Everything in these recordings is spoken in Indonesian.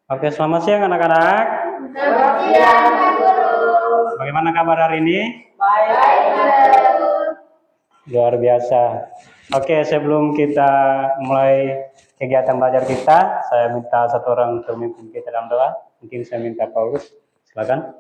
Oke, selamat siang anak-anak. Selamat siang, Pak Guru. Bagaimana kabar hari ini? Baik, Pak Guru. Luar biasa. Oke, sebelum kita mulai kegiatan belajar kita, saya minta satu orang untuk memimpin kita dalam doa. Mungkin saya minta Paulus, silakan.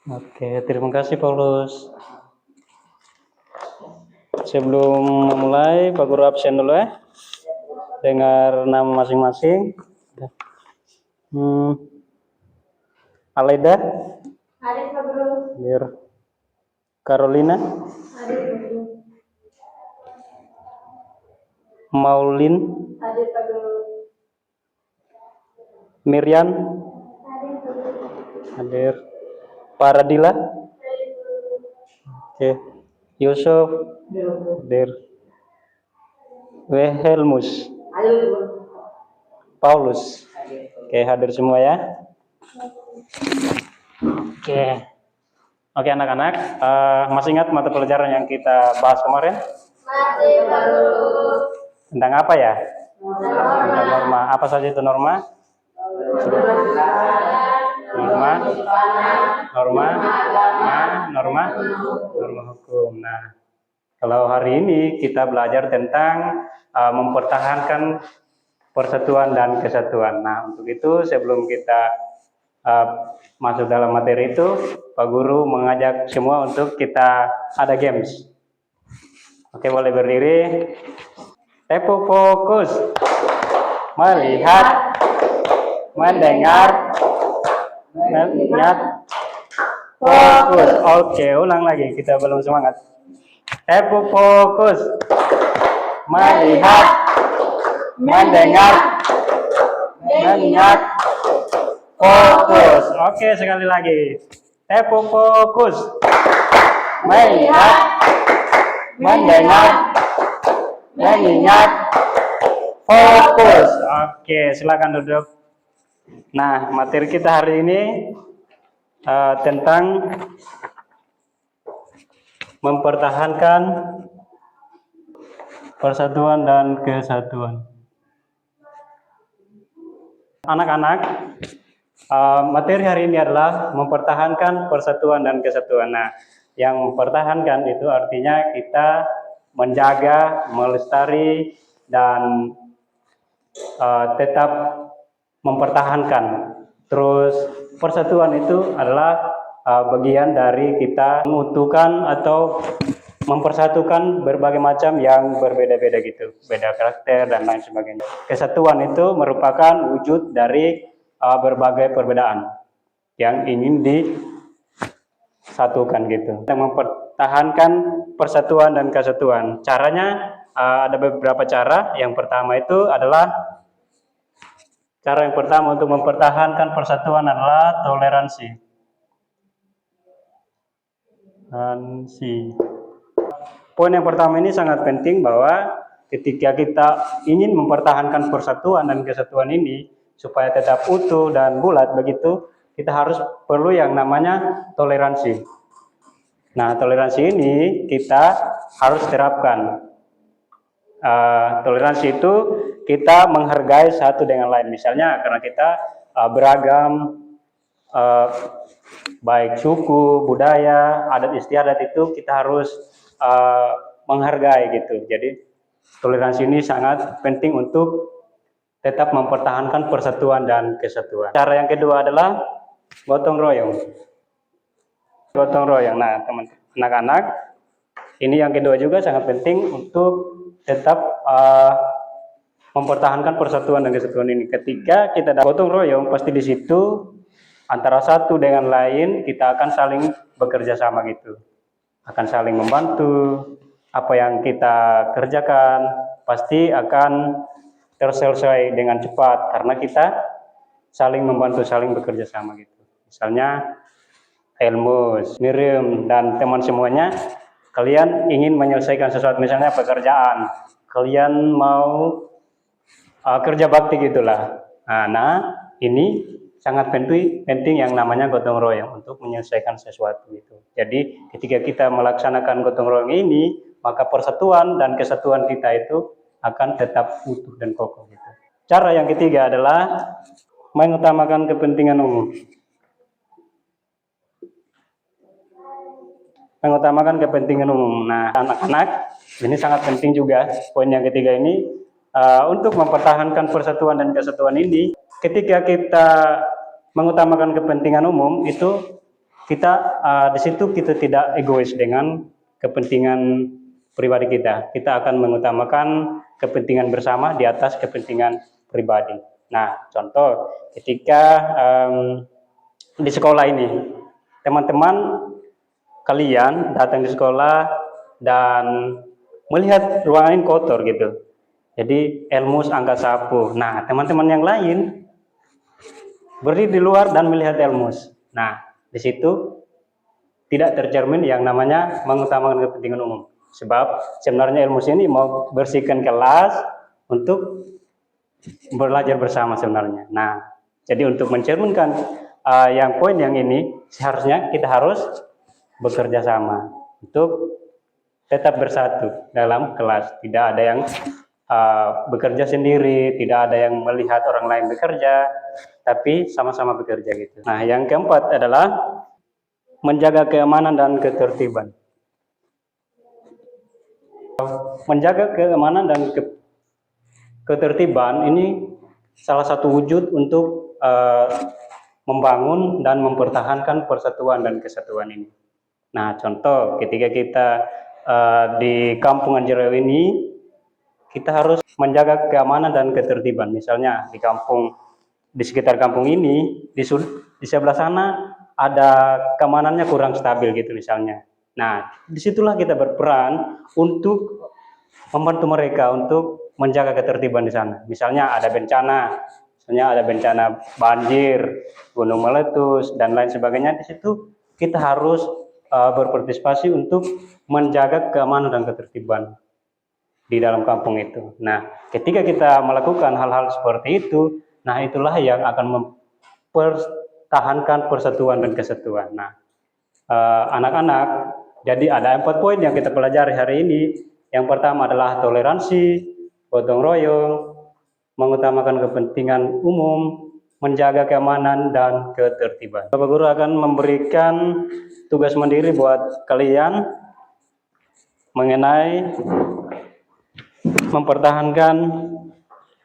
Oke, terima kasih Paulus. Sebelum memulai, Pak Guru absen dulu ya. Dengar nama masing-masing. Alaida, Hadir, Pak Guru. Mir, Carolina, Hadir, Pak Guru. Maulin, Hadir, Pak Guru. Miriam, Hadir, Pak Guru. hadir. Paradila, oke. Yusuf, hadir. Wilhelmus, Hadir, Pak Guru. Paulus, oke, hadir semua ya. Oke anak-anak, masih ingat mata pelajaran yang kita bahas kemarin? Masih, Pak Guru. Tentang apa ya? Tentang norma. Apa saja itu norma? Norma hukum. Nah, kalau hari ini kita belajar tentang mempertahankan persatuan dan kesatuan. Nah, untuk itu sebelum kita masuk dalam materi itu, Pak Guru mengajak semua untuk kita ada games. Oke, boleh berdiri. Tempo fokus. Melihat, mendengar, melihat, fokus. Oke, ulang lagi. Kita belum semangat. Tempo fokus. Melihat, mendengar, melihat, fokus. Oke, sekali lagi. Tempo fokus. Melihat, mendengar, mengingat, fokus. Oke, silakan duduk. Nah, materi kita hari ini tentang mempertahankan persatuan dan kesatuan. Anak-anak, materi hari ini adalah mempertahankan persatuan dan kesatuan. Nah, yang mempertahankan itu artinya kita menjaga, melestari, dan tetap mempertahankan. Terus persatuan itu adalah bagian dari kita mengutuhkan atau mempersatukan berbagai macam yang berbeda-beda gitu, beda karakter dan lain sebagainya. Kesatuan itu merupakan wujud dari berbagai perbedaan yang ingin disatukan gitu. Kita mempertahankan persatuan dan kesatuan. Caranya ada beberapa cara. Yang pertama itu adalah cara yang pertama untuk mempertahankan persatuan adalah toleransi. Poin yang pertama ini sangat penting bahwa ketika kita ingin mempertahankan persatuan dan kesatuan ini supaya tetap utuh dan bulat begitu, kita harus perlu yang namanya toleransi. Nah, toleransi ini kita harus terapkan. Toleransi itu kita menghargai satu dengan lain. Misalnya karena kita beragam, baik suku, budaya, adat istiadat itu kita harus menghargai gitu. Jadi toleransi ini sangat penting untuk tetap mempertahankan persatuan dan kesatuan. Cara yang kedua adalah gotong royong. Gotong royong. Nah, teman-teman, anak-anak, ini yang kedua juga sangat penting untuk tetap mempertahankan persatuan dan kesatuan ini. Ketika kita gotong royong, pasti di situ antara satu dengan lain kita akan saling bekerja sama gitu. Akan saling membantu, apa yang kita kerjakan pasti akan terselesai dengan cepat karena kita saling membantu, saling bekerja sama gitu. Misalnya Elmus, Miriam, dan teman semuanya, kalian ingin menyelesaikan sesuatu, misalnya pekerjaan, kalian mau kerja bakti gitulah. Nah, ini sangat penting yang namanya gotong royong untuk menyelesaikan sesuatu itu. Jadi ketika kita melaksanakan gotong royong ini, maka persatuan dan kesatuan kita itu akan tetap utuh dan kokoh gitu. Cara yang ketiga adalah mengutamakan kepentingan umum. Mengutamakan kepentingan umum. Nah, anak-anak, ini sangat penting juga. Poin yang ketiga ini, untuk mempertahankan persatuan dan kesatuan ini, ketika kita mengutamakan kepentingan umum, itu kita di situ kita tidak egois dengan kepentingan pribadi kita. Kita akan mengutamakan kepentingan bersama di atas kepentingan pribadi. Nah, contoh ketika di sekolah ini, teman-teman kalian datang di sekolah dan melihat ruangan ini kotor gitu. Jadi Elmus angkat sapu. Nah, teman-teman yang lain berdiri di luar dan melihat Elmus. Nah, di situ tidak tercermin yang namanya mengutamakan kepentingan umum. Sebab sebenarnya Elmus ini mau bersihkan kelas untuk belajar bersama sebenarnya. Nah, jadi untuk mencerminkan yang poin yang ini, seharusnya kita harus bekerja sama untuk tetap bersatu dalam kelas. Tidak ada yang bekerja sendiri, tidak ada yang melihat orang lain bekerja, tapi sama-sama bekerja gitu. Nah, yang keempat adalah menjaga keamanan dan ketertiban. Menjaga keamanan dan ketertiban ini salah satu wujud untuk membangun dan mempertahankan persatuan dan kesatuan ini. Nah, contoh ketika kita di Kampung Anjero ini, kita harus menjaga keamanan dan ketertiban. Misalnya di sekitar kampung ini, di sebelah sana ada keamanannya kurang stabil gitu misalnya. Nah, disitulah kita berperan untuk membantu mereka untuk menjaga ketertiban di sana. Misalnya ada bencana banjir, gunung meletus, dan lain sebagainya. Di situ kita harus berpartisipasi untuk menjaga keamanan dan ketertiban di dalam kampung itu. Nah, ketika kita melakukan hal-hal seperti itu, nah itulah yang akan mempertahankan persatuan dan kesatuan. Nah, anak-anak, jadi ada 4 poin yang kita pelajari hari ini. Yang pertama adalah toleransi, gotong royong, mengutamakan kepentingan umum, menjaga keamanan dan ketertiban. Bapak Guru akan memberikan tugas mandiri buat kalian mengenai mempertahankan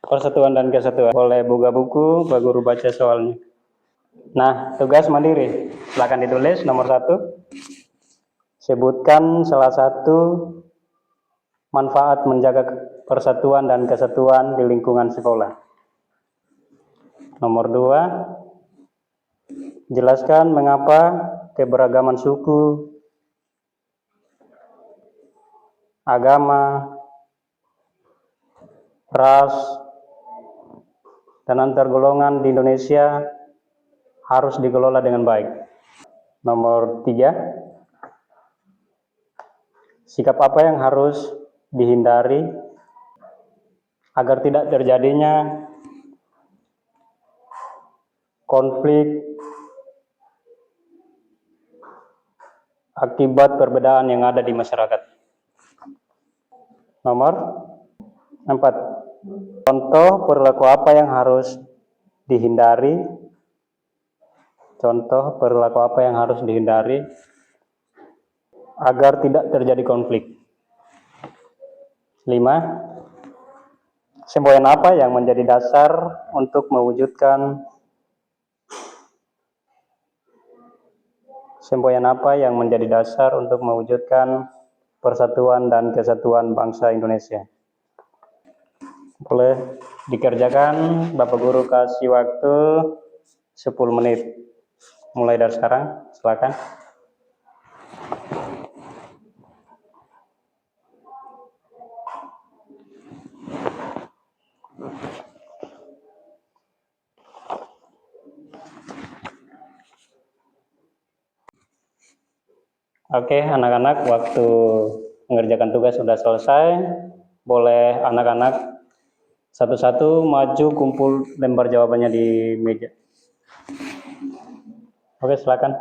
persatuan dan kesatuan. Boleh buka buku, Pak Guru baca soalnya. Nah, tugas mandiri, silakan ditulis nomor 1. Sebutkan salah satu manfaat menjaga persatuan dan kesatuan di lingkungan sekolah. Nomor 2, jelaskan mengapa keberagaman suku, agama, ras, dan antar golongan di Indonesia harus dikelola dengan baik. Nomor 3, sikap apa yang harus dihindari agar tidak terjadinya konflik akibat perbedaan yang ada di masyarakat. Nomor 4, contoh perilaku apa yang harus dihindari. Contoh perilaku apa yang harus dihindari agar tidak terjadi konflik. 5, semboyan apa yang menjadi dasar untuk mewujudkan persatuan dan kesatuan bangsa Indonesia. Boleh dikerjakan, Bapak Guru kasih waktu 10 menit. Mulai dari sekarang, silakan. Oke, anak-anak, waktu mengerjakan tugas sudah selesai. Boleh anak-anak satu-satu maju kumpul lembar jawabannya di meja. Oke, silakan.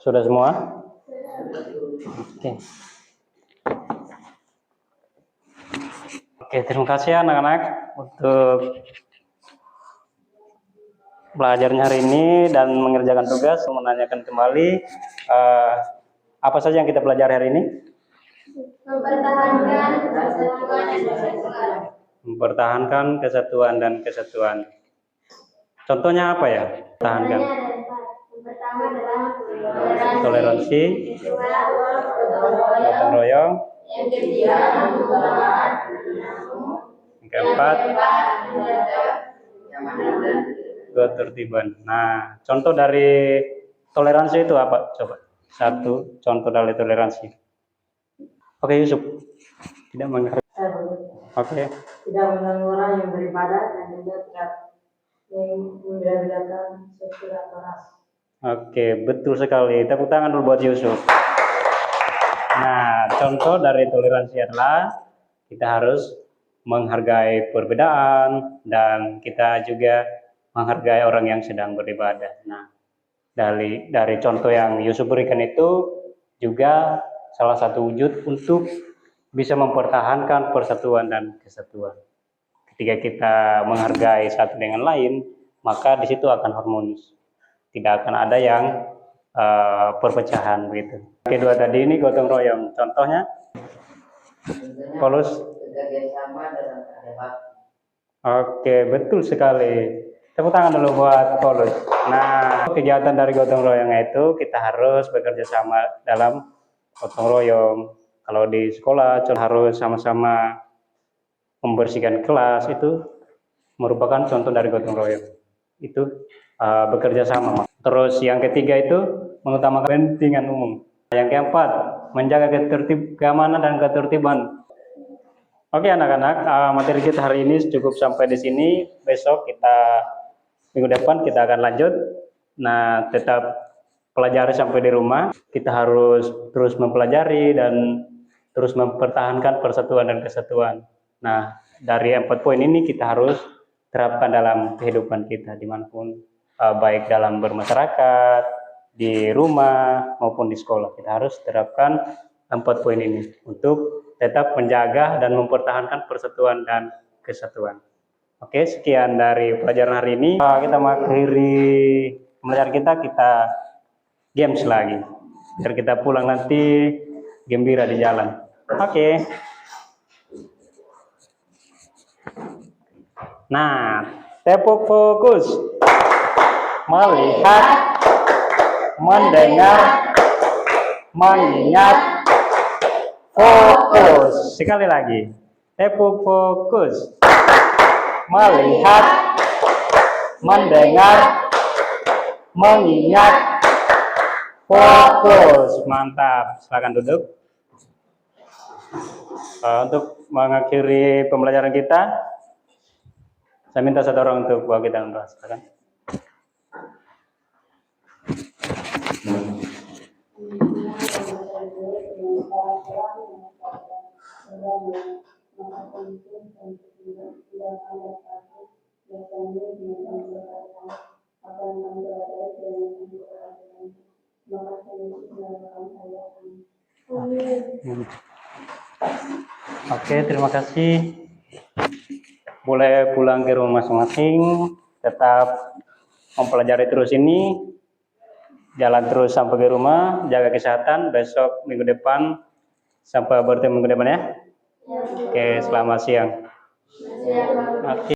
Sudah semua? Oke. Oke, terima kasih anak-anak untuk belajarnya hari ini dan mengerjakan tugas. Menanyakan kembali apa saja yang kita pelajari hari ini? Mempertahankan persatuan dan kesatuan. Mempertahankan kesatuan dan kesatuan. Contohnya apa ya? Pertahankan. Contohnya ada 4. Yang pertama adalah Toleransi, kedua, gotong royong, yang ketiga, yang keempat, menjaga ketertiban. Nah, contoh dari toleransi itu apa? Coba. Satu contoh dari toleransi. Oke, Yusuf. Tidak mengganggu. Oke. Tidak mengganggu orang yang beribadah dan juga tidak membeda-bedakan suku atau ras. Oke, betul sekali. Tepuk tangan dulu buat Yusuf. Nah, contoh dari toleransi adalah kita harus menghargai perbedaan dan kita juga menghargai orang yang sedang beribadah. Nah, dari contoh yang Yusuf berikan itu juga salah satu wujud untuk bisa mempertahankan persatuan dan kesatuan. Ketika kita menghargai satu dengan lain, maka di situ akan harmonis. Tidak akan ada yang perpecahan begitu. Kedua tadi ini gotong royong. Contohnya, Paulus. Kerjasama dalam keadaan. Oke, betul sekali. Tepuk tangan dulu buat Paulus. Nah, kegiatan dari gotong royong itu kita harus bekerja sama dalam gotong royong. Kalau di sekolah harus sama-sama membersihkan kelas, itu merupakan contoh dari gotong royong. Itu bekerja sama. Terus yang ketiga itu mengutamakan kepentingan umum. Yang keempat, menjaga keamanan dan ketertiban. Oke anak-anak, materi kita hari ini cukup sampai di sini. Besok minggu depan kita akan lanjut. Nah, tetap pelajari sampai di rumah. Kita harus terus mempelajari dan terus mempertahankan persatuan dan kesatuan. Nah, dari 4 poin ini kita harus terapkan dalam kehidupan kita dimanapun, baik dalam bermasyarakat, di rumah maupun di sekolah. Kita harus terapkan 4 poin ini untuk tetap menjaga dan mempertahankan persatuan dan kesatuan. Oke, sekian dari pelajaran hari ini. Kita mengakhiri pelajaran kita games lagi. Biar kita pulang nanti gembira di jalan. Oke. Nah, tepuk fokus. Melihat, mendengar, mengingat, fokus. Sekali lagi. Tepuk fokus. Melihat, mendengar, mengingat, fokus. Mantap. Silakan duduk. Untuk mengakhiri pembelajaran kita, saya minta satu orang untuk bawa kita doa. Silakan. Oke, terima kasih. Boleh pulang ke rumah masing-masing. Tetap mempelajari terus ini. Jalan terus sampai ke rumah. Jaga kesehatan. Besok minggu depan sampai bertemu minggu depan ya. Oke, selamat siang. Oke.